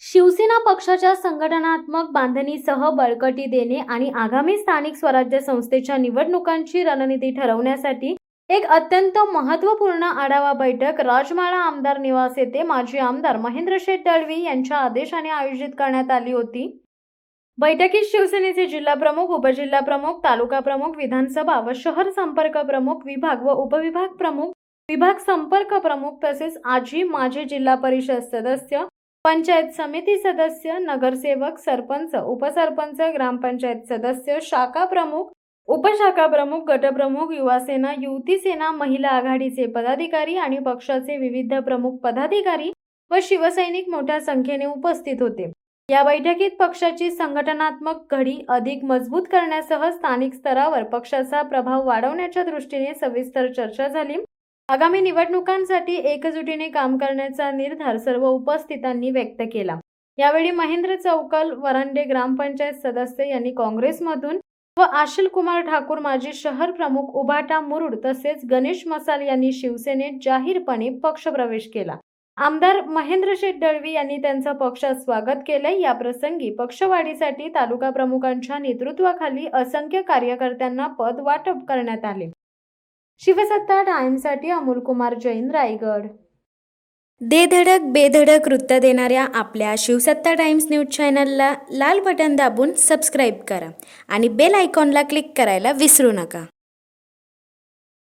शिवसेना पक्षाच्या संघटनात्मक बांधणीसह बळकटी देणे आणि आगामी स्थानिक स्वराज्य संस्थेच्या निवडणुकांची रणनीती ठरवण्यासाठी एक अत्यंत महत्त्वपूर्ण आढावा बैठक राजमाळा आमदार निवास येथे माजी आमदार महेंद्र शेठ दळवी यांच्या आदेशाने आयोजित करण्यात आली होती। बैठकीत शिवसेनेचे जिल्हा प्रमुख, उपजिल्हा प्रमुख, तालुका प्रमुख, विधानसभा व शहर संपर्क प्रमुख, विभाग व उपविभाग प्रमुख, विभाग संपर्क प्रमुख तसेच आजी माजी जिल्हा परिषद सदस्य, पंचायत समिती सदस्य, नगरसेवक, सरपंच, उपसरपंच, ग्रामपंचायत सदस्य, शाखा प्रमुख, उपशाखा प्रमुख, गटप्रमुख, युवा सेना, युवती सेना, महिला आघाडीचे पदाधिकारी आणि पक्षाचे विविध प्रमुख पदाधिकारी व शिवसैनिक मोठ्या संख्येने उपस्थित होते। या बैठकीत पक्षाची संघटनात्मक घडी अधिक मजबूत करण्यासह स्थानिक स्तरावर पक्षाचा प्रभाव वाढवण्याच्या दृष्टीने सविस्तर चर्चा झाली। आगामी निवडणुकांसाठी एकजुटीने काम करण्याचा निर्धार सर्व उपस्थितांनी व्यक्त केला। यावेळी महेंद्र चौकल वरांडे ग्रामपंचायत सदस्य यांनी काँग्रेसमधून व आशिल कुमार ठाकूर माजी शहर प्रमुख उभाटा मुरुड तसेच गणेश मसाल यांनी शिवसेनेत जाहीरपणे पक्षप्रवेश केला। आमदार महेंद्र शेठ दळवी यांनी त्यांचा पक्षात स्वागत केले। या प्रसंगी पक्षवाढीसाठी तालुका प्रमुखांच्या नेतृत्वाखाली असंख्य कार्यकर्त्यांना पद वाटप करण्यात आले। शिवसत्ता टाइम्ससाठी अमोल कुमार जैन, रायगड। धडक बेधडक वृत्त देणाऱ्या आपल्या शिवसत्ता टाइम्स न्यूज चॅनलला लाल बटन दाबून सबस्क्राईब करा आणि बेल आयकॉनला क्लिक करायला विसरू नका।